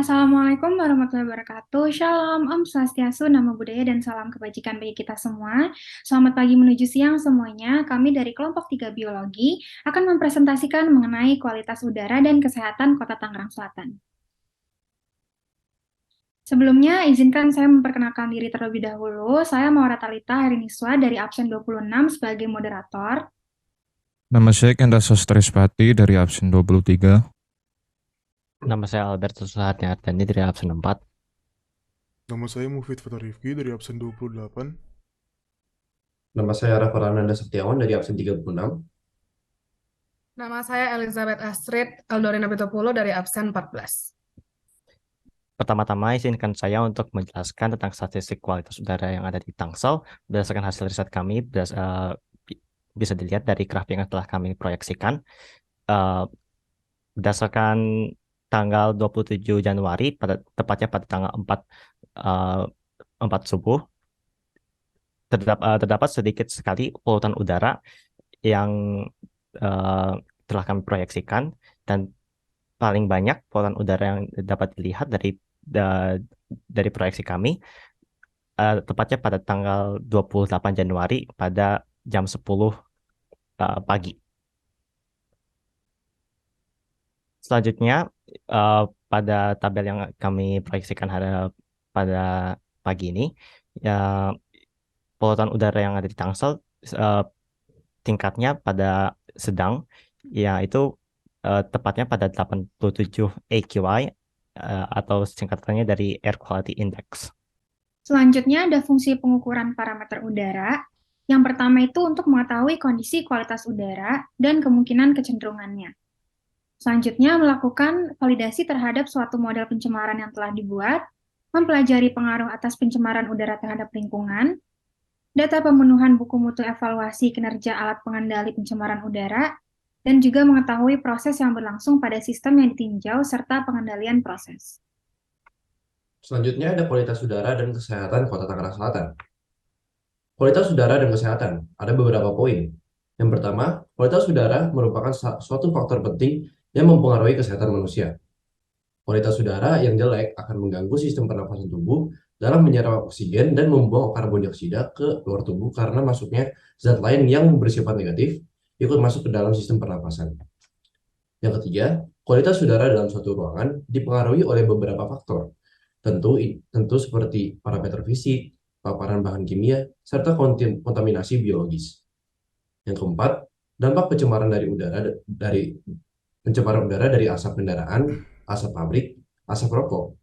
Assalamualaikum warahmatullahi wabarakatuh. Shalom, Om Swastiastu, Namo Buddhaya, dan salam kebajikan bagi kita semua. Selamat pagi menuju siang semuanya. Kami dari kelompok 3 Biologi akan mempresentasikan mengenai kualitas udara dan kesehatan Kota Tangerang Selatan. Sebelumnya, izinkan saya memperkenalkan diri terlebih dahulu. Saya Maura Talita Heriniswa dari absen 26 sebagai moderator. Nama saya Kendra Sastrispati dari absen 23. Nama saya Alberto Suharni Ardani dari absen 4. Nama saya Mufid Fatar Rifki dari absen 28. Nama saya Rafa Rananda Setiawan dari absen 36. Nama saya Elizabeth Astrid Eldorina Pitopulo dari absen 14. Pertama-tama izinkan saya untuk menjelaskan tentang statistik kualitas udara yang ada di Tangsel berdasarkan hasil riset kami. Bisa dilihat dari grafik yang telah kami proyeksikan. Berdasarkan tanggal 27 Januari, tepatnya pada tanggal 4 subuh, terdapat sedikit sekali polutan udara yang telah kami proyeksikan, dan paling banyak polutan udara yang dapat dilihat dari proyeksi kami tepatnya pada tanggal 28 Januari pada jam 10 pagi. Selanjutnya, pada tabel yang kami proyeksikan pada pagi ini, polutan udara yang ada di Tangsel tingkatnya pada sedang, yaitu tepatnya pada 87 AQI atau singkatannya dari Air Quality Index. Selanjutnya ada fungsi pengukuran parameter udara. Yang pertama itu untuk mengetahui kondisi kualitas udara dan kemungkinan kecenderungannya. Selanjutnya melakukan validasi terhadap suatu model pencemaran yang telah dibuat, mempelajari pengaruh atas pencemaran udara terhadap lingkungan, data pemenuhan buku mutu evaluasi kinerja alat pengendali pencemaran udara, dan juga mengetahui proses yang berlangsung pada sistem yang ditinjau serta pengendalian proses. Selanjutnya ada kualitas udara dan kesehatan Kota Tangerang Selatan. Kualitas udara dan kesehatan ada beberapa poin. Yang pertama, kualitas udara merupakan suatu faktor penting yang mempengaruhi kesehatan manusia. Kualitas udara yang jelek akan mengganggu sistem pernafasan tubuh dalam menyerap oksigen dan membuang karbon dioksida ke luar tubuh karena masuknya zat lain yang bersifat negatif ikut masuk ke dalam sistem pernafasan. Yang ketiga, kualitas udara dalam suatu ruangan dipengaruhi oleh beberapa faktor, tentu seperti parameter fisik, paparan bahan kimia, serta kontaminasi biologis. Yang keempat, dampak pencemaran udara dari asap kendaraan, asap pabrik, asap rokok,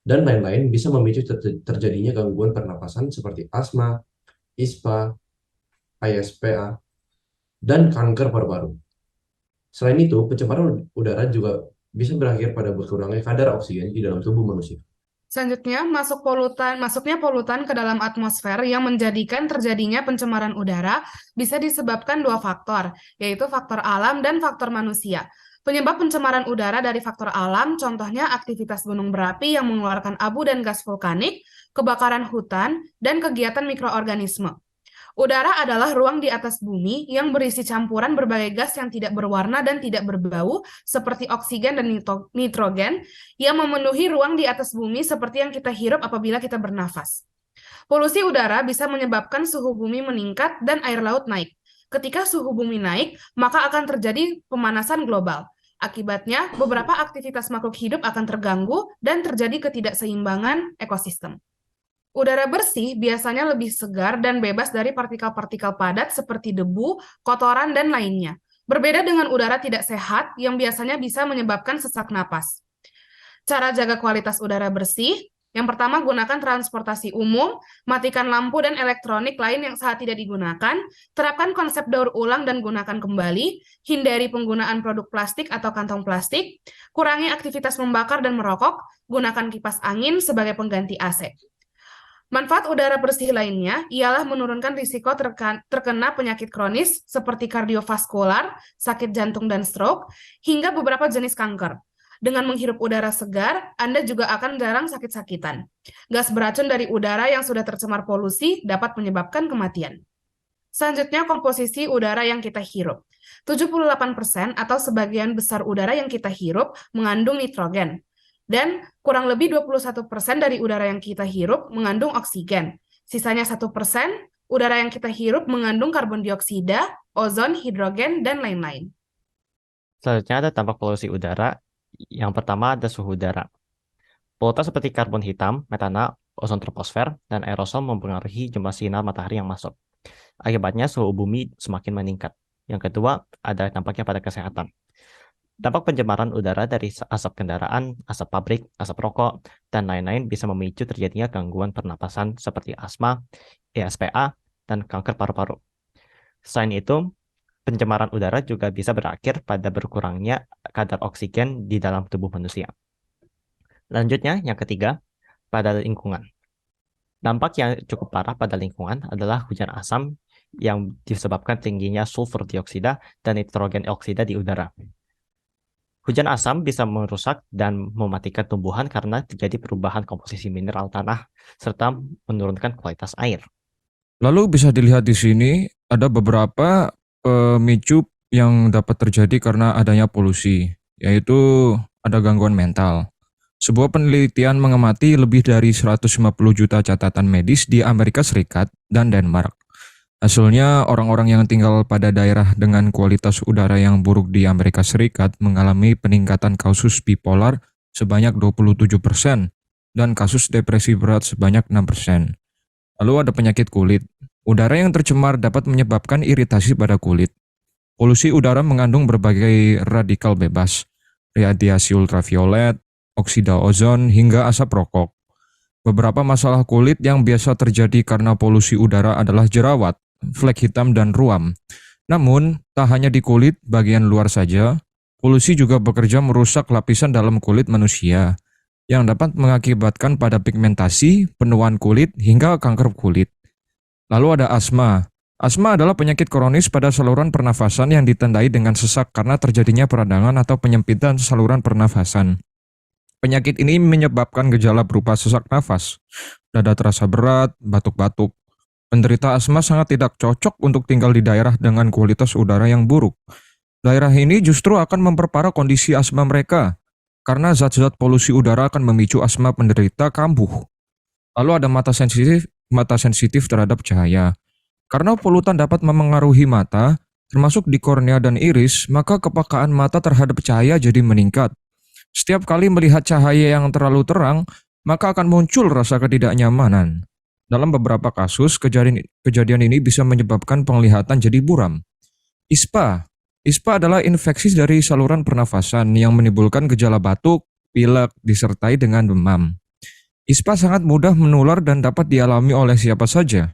dan lain-lain bisa memicu terjadinya gangguan pernapasan seperti asma, ISPA, ISPA, dan kanker paru-paru. Selain itu, pencemaran udara juga bisa berakhir pada berkurangnya kadar oksigen di dalam tubuh manusia. Selanjutnya, masuknya polutan ke dalam atmosfer yang menjadikan terjadinya pencemaran udara bisa disebabkan dua faktor, yaitu faktor alam dan faktor manusia. Penyebab pencemaran udara dari faktor alam, contohnya aktivitas gunung berapi yang mengeluarkan abu dan gas vulkanik, kebakaran hutan, dan kegiatan mikroorganisme. Udara adalah ruang di atas bumi yang berisi campuran berbagai gas yang tidak berwarna dan tidak berbau, seperti oksigen dan nitrogen, yang memenuhi ruang di atas bumi seperti yang kita hirup apabila kita bernafas. Polusi udara bisa menyebabkan suhu bumi meningkat dan air laut naik. Ketika suhu bumi naik, maka akan terjadi pemanasan global. Akibatnya, beberapa aktivitas makhluk hidup akan terganggu dan terjadi ketidakseimbangan ekosistem. Udara bersih biasanya lebih segar dan bebas dari partikel-partikel padat seperti debu, kotoran, dan lainnya. Berbeda dengan udara tidak sehat yang biasanya bisa menyebabkan sesak napas. Cara jaga kualitas udara bersih, yang pertama gunakan transportasi umum, matikan lampu dan elektronik lain yang saat tidak digunakan, terapkan konsep daur ulang dan gunakan kembali, hindari penggunaan produk plastik atau kantong plastik, kurangi aktivitas membakar dan merokok, gunakan kipas angin sebagai pengganti AC. Manfaat udara bersih lainnya ialah menurunkan risiko terkena penyakit kronis seperti kardiovaskular, sakit jantung dan stroke, hingga beberapa jenis kanker. Dengan menghirup udara segar, Anda juga akan jarang sakit-sakitan. Gas beracun dari udara yang sudah tercemar polusi dapat menyebabkan kematian. Selanjutnya, komposisi udara yang kita hirup. 78% atau sebagian besar udara yang kita hirup mengandung nitrogen. Dan kurang lebih 21% dari udara yang kita hirup mengandung oksigen. Sisanya 1% udara yang kita hirup mengandung karbon dioksida, ozon, hidrogen, dan lain-lain. Selanjutnya ada dampak polusi udara. Yang pertama ada suhu udara. Polutan seperti karbon hitam, metana, ozon troposfer, dan aerosol mempengaruhi jumlah sinar matahari yang masuk. Akibatnya suhu bumi semakin meningkat. Yang kedua, ada dampaknya pada kesehatan. Dampak pencemaran udara dari asap kendaraan, asap pabrik, asap rokok, dan lain-lain bisa memicu terjadinya gangguan pernapasan seperti asma, ESPA, dan kanker paru-paru. Selain itu, pencemaran udara juga bisa berakhir pada berkurangnya kadar oksigen di dalam tubuh manusia. Lanjutnya, yang ketiga, pada lingkungan. Dampak yang cukup parah pada lingkungan adalah hujan asam yang disebabkan tingginya sulfur dioksida dan nitrogen oksida di udara. Hujan asam bisa merusak dan mematikan tumbuhan karena terjadi perubahan komposisi mineral tanah serta menurunkan kualitas air. Lalu bisa dilihat di sini ada beberapa pemicu yang dapat terjadi karena adanya polusi, yaitu ada gangguan mental. Sebuah penelitian mengamati lebih dari 150 juta catatan medis di Amerika Serikat dan Denmark. Hasilnya, orang-orang yang tinggal pada daerah dengan kualitas udara yang buruk di Amerika Serikat mengalami peningkatan kasus bipolar sebanyak 27% dan kasus depresi berat sebanyak 6%. Lalu ada penyakit kulit. Udara yang tercemar dapat menyebabkan iritasi pada kulit. Polusi udara mengandung berbagai radikal bebas, radiasi ultraviolet, oksida ozon, hingga asap rokok. Beberapa masalah kulit yang biasa terjadi karena polusi udara adalah jerawat, flek hitam, dan ruam. Namun, tak hanya di kulit bagian luar saja, polusi juga bekerja merusak lapisan dalam kulit manusia, yang dapat mengakibatkan pada pigmentasi, penuaan kulit, hingga kanker kulit. Lalu ada asma. Asma adalah penyakit kronis pada saluran pernafasan yang ditandai dengan sesak karena terjadinya peradangan atau penyempitan saluran pernafasan. Penyakit ini menyebabkan gejala berupa sesak nafas, dada terasa berat, batuk-batuk. Penderita asma sangat tidak cocok untuk tinggal di daerah dengan kualitas udara yang buruk. Daerah ini justru akan memperparah kondisi asma mereka, karena zat-zat polusi udara akan memicu asma penderita kambuh. Lalu ada mata sensitif terhadap cahaya. Karena polutan dapat memengaruhi mata, termasuk di kornea dan iris, maka kepekaan mata terhadap cahaya jadi meningkat. Setiap kali melihat cahaya yang terlalu terang, maka akan muncul rasa ketidaknyamanan. Dalam beberapa kasus, kejadian ini bisa menyebabkan penglihatan jadi buram. ISPA adalah infeksi dari saluran pernafasan yang menimbulkan gejala batuk, pilek, disertai dengan demam. ISPA sangat mudah menular dan dapat dialami oleh siapa saja.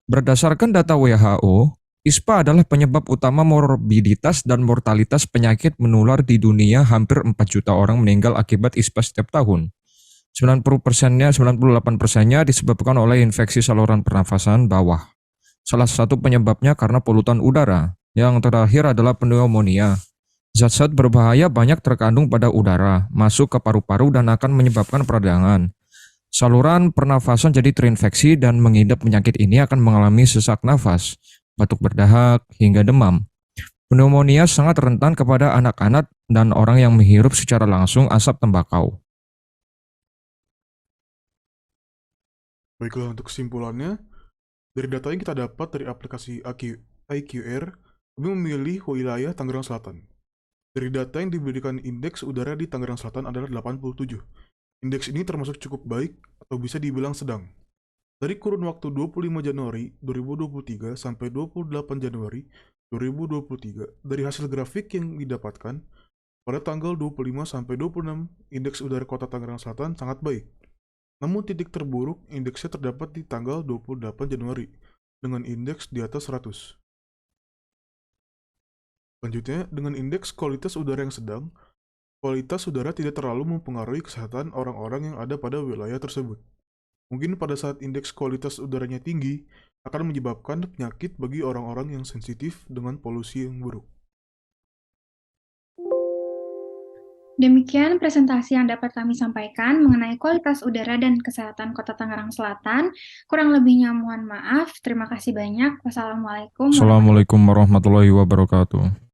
Berdasarkan data WHO, ISPA adalah penyebab utama morbiditas dan mortalitas penyakit menular di dunia. Hampir 4 juta orang meninggal akibat ISPA setiap tahun. 98%-nya disebabkan oleh infeksi saluran pernafasan bawah. Salah satu penyebabnya karena polutan udara. Yang terakhir adalah pneumonia. Zat-zat berbahaya banyak terkandung pada udara, masuk ke paru-paru dan akan menyebabkan peradangan. Saluran pernafasan jadi terinfeksi dan mengidap penyakit ini akan mengalami sesak nafas, batuk berdahak, hingga demam. Pneumonia sangat rentan kepada anak-anak dan orang yang menghirup secara langsung asap tembakau. Baiklah, untuk kesimpulannya, dari data yang kita dapat dari aplikasi IQR, kami memilih wilayah Tangerang Selatan. Dari data yang diberikan indeks udara di Tangerang Selatan adalah 87. Indeks ini termasuk cukup baik atau bisa dibilang sedang. Dari kurun waktu 25 Januari 2023 sampai 28 Januari 2023, dari hasil grafik yang didapatkan, pada tanggal 25 sampai 26, indeks udara kota Tangerang Selatan sangat baik. Namun titik terburuk indeksnya terdapat di tanggal 28 Januari, dengan indeks di atas 100. Selanjutnya, dengan indeks kualitas udara yang sedang, kualitas udara tidak terlalu mempengaruhi kesehatan orang-orang yang ada pada wilayah tersebut. Mungkin pada saat indeks kualitas udaranya tinggi, akan menyebabkan penyakit bagi orang-orang yang sensitif dengan polusi yang buruk. Demikian presentasi yang dapat kami sampaikan mengenai kualitas udara dan kesehatan Kota Tangerang Selatan. Kurang lebihnya mohon maaf. Terima kasih banyak. Wassalamualaikum Assalamualaikum warahmatullahi wabarakatuh.